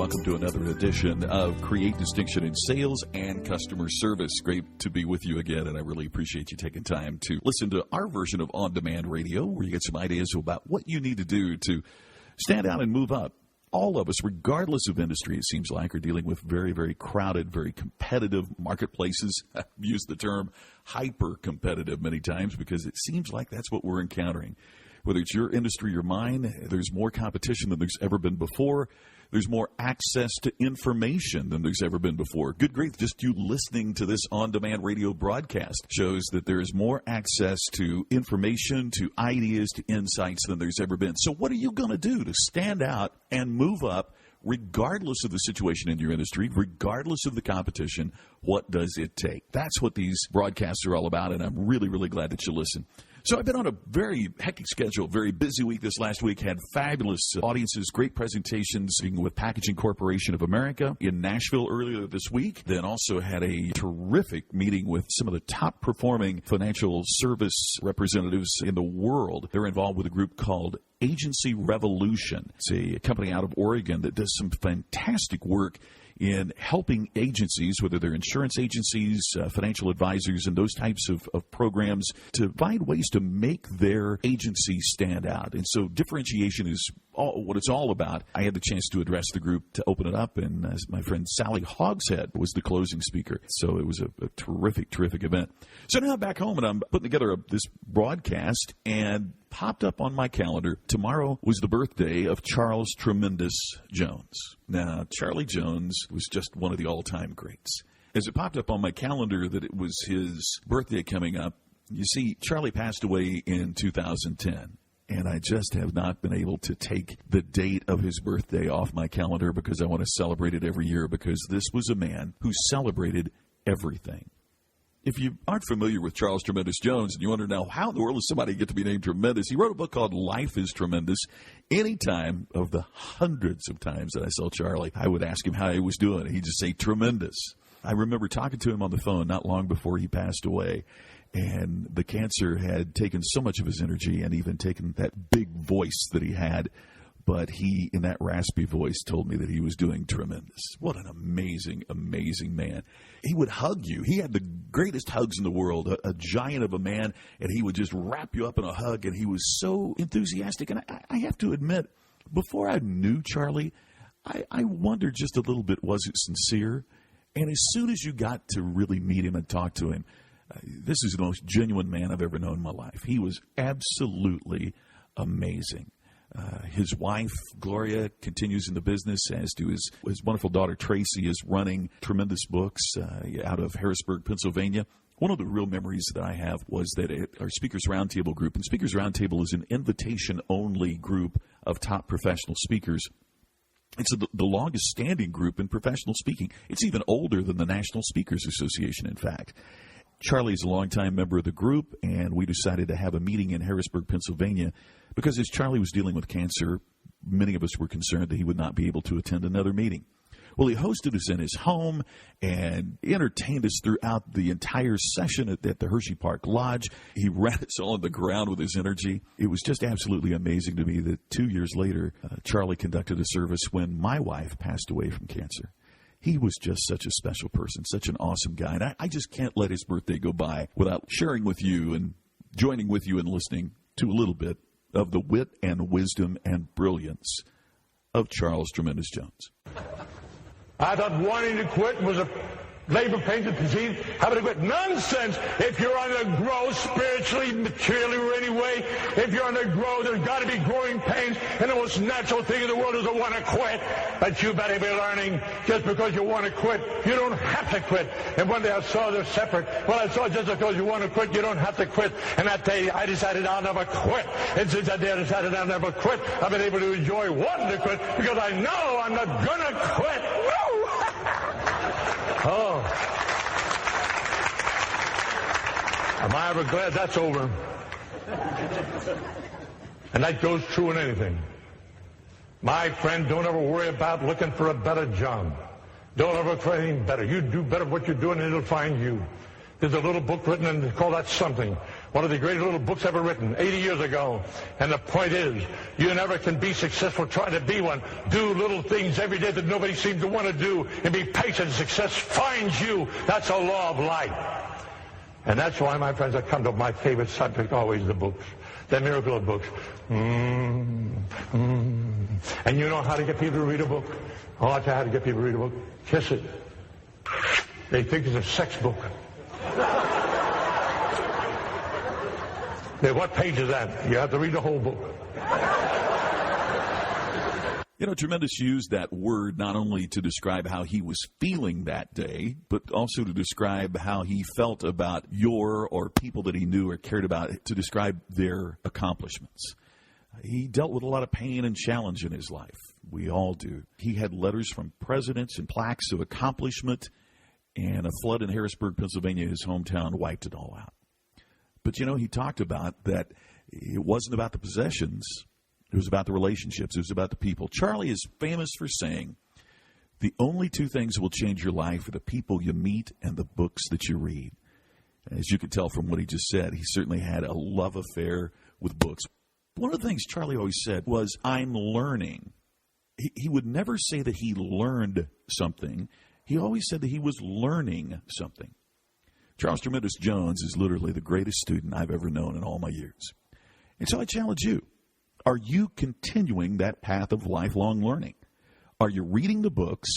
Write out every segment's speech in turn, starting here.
welcome to another edition of Create Distinction in Sales and Customer Service. Great to be with you again, and I really appreciate you taking time to listen to our version of on-demand radio, where you get some ideas about what you need to do to stand out and move up. All of us, regardless of industry, it seems like, are dealing with very, very crowded, very competitive marketplaces. I've used the term hyper-competitive many times because it seems like that's what we're encountering. Whether it's your industry or mine, there's more competition than there's ever been before. There's more access to information than there's ever been before. Good grief, just you listening to this on-demand radio broadcast shows that there is more access to information, to ideas, to insights than there's ever been. So what are you going to do to stand out and move up regardless of the situation in your industry, regardless of the competition? What does it take? That's what these broadcasts are all about, and I'm really, really glad that you listen. So I've been on a very hectic schedule, very busy week this last week, had fabulous audiences, great presentations with Packaging Corporation of America in Nashville earlier this week, then also had a terrific meeting with some of the top performing financial service representatives in the world. They're involved with a group called Agency Revolution. It's a company out of Oregon that does some fantastic work in helping agencies, whether they're insurance agencies, financial advisors, and those types of programs, to find ways to make their agency stand out. And so differentiation is what it's all about. I had the chance to address the group to open it up, and my friend Sally Hogshead was the closing speaker. So it was a terrific, terrific event. So now I'm back home, and I'm putting together this broadcast, and popped up on my calendar. Tomorrow was the birthday of Charles Tremendous Jones. Now, Charlie Jones was just one of the all-time greats. As it popped up on my calendar that it was his birthday coming up, you see, Charlie passed away in 2010. And I just have not been able to take the date of his birthday off my calendar because I want to celebrate it every year, because this was a man who celebrated everything. If you aren't familiar with Charles Tremendous Jones and you wonder now, how in the world does somebody get to be named Tremendous? He wrote a book called Life is Tremendous. Any time of the hundreds of times that I saw Charlie, I would ask him how he was doing. He'd just say, tremendous. I remember talking to him on the phone not long before he passed away. And the cancer had taken so much of his energy and even taken that big voice that he had. But he, in that raspy voice, told me that he was doing tremendous. What an amazing, amazing man. He would hug you. He had the greatest hugs in the world, a giant of a man, and he would just wrap you up in a hug, and he was so enthusiastic. And I have to admit, before I knew Charlie, I wondered just a little bit, was it sincere? And as soon as you got to really meet him and talk to him, this is the most genuine man I've ever known in my life. He was absolutely amazing. His wife, Gloria, continues in the business, as do his wonderful daughter, Tracey, is running Tremendous Books out of Harrisburg, Pennsylvania. One of the real memories that I have was that at our Speakers Roundtable group, and Speakers Roundtable is an invitation-only group of top professional speakers. It's the longest-standing group in professional speaking. It's even older than the National Speakers Association, in fact. Charlie is a longtime member of the group, and we decided to have a meeting in Harrisburg, Pennsylvania, because as Charlie was dealing with cancer, many of us were concerned that he would not be able to attend another meeting. Well, he hosted us in his home and entertained us throughout the entire session at the Hershey Park Lodge. He ran us all on the ground with his energy. It was just absolutely amazing to me that 2 years later, Charlie conducted a service when my wife passed away from cancer. He was just such a special person, such an awesome guy. And I just can't let his birthday go by without sharing with you and joining with you and listening to a little bit of the wit and wisdom and brilliance of Charles Tremendous Jones. I thought wanting to quit was a labor pain disease. Having to quit. Nonsense! If you're on the growth spiritually, materially, or any way, if you're on the growth, there's got to be growing pains, and the most natural thing in the world is to want to quit. But you better be learning, just because you want to quit, you don't have to quit. And one day I saw they're separate. Well, I saw just because you want to quit, you don't have to quit. And that day I decided I'll never quit. And since that day I decided I'll never quit, I've been able to enjoy wanting to quit, because I know I'm not going to quit. Woo! Oh. Am I ever glad that's over? And that goes true in anything. My friend, don't ever worry about looking for a better job. Don't ever look for anything better. You do better what you're doing and it'll find you. There's a little book written and called That Something, One of the greatest little books ever written, 80 years ago. And the point is, you never can be successful trying to be one. Do little things every day that nobody seems to want to do, and be patient. Success finds you. That's a law of life. And that's why, my friends, I come to my favorite subject, always the books. The miracle of books. And you know how to get people to read a book? Oh, I'll tell you how to get people to read a book. Kiss it. They think it's a sex book. What page is that? You have to read the whole book. You know, Tremendous used that word not only to describe how he was feeling that day, but also to describe how he felt about your or people that he knew or cared about, to describe their accomplishments. He dealt with a lot of pain and challenge in his life. We all do. He had letters from presidents and plaques of accomplishment, and a flood in Harrisburg, Pennsylvania, his hometown, wiped it all out. But, you know, he talked about that it wasn't about the possessions. It was about the relationships. It was about the people. Charlie is famous for saying, the only two things that will change your life are the people you meet and the books that you read. As you can tell from what he just said, he certainly had a love affair with books. One of the things Charlie always said was, I'm learning. He would never say that he learned something. He always said that he was learning something. Charles Tremendous Jones is literally the greatest student I've ever known in all my years. And so I challenge you. Are you continuing that path of lifelong learning? Are you reading the books?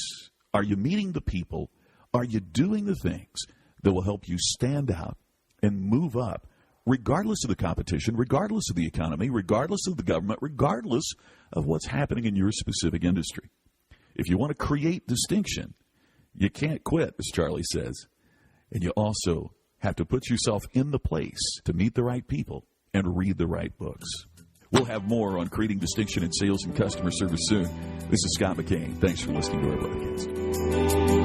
Are you meeting the people? Are you doing the things that will help you stand out and move up, regardless of the competition, regardless of the economy, regardless of the government, regardless of what's happening in your specific industry? If you want to create distinction, you can't quit, as Charlie says. And you also have to put yourself in the place to meet the right people and read the right books. We'll have more on creating distinction in sales and customer service soon. This is Scott McCain. Thanks for listening to our broadcast.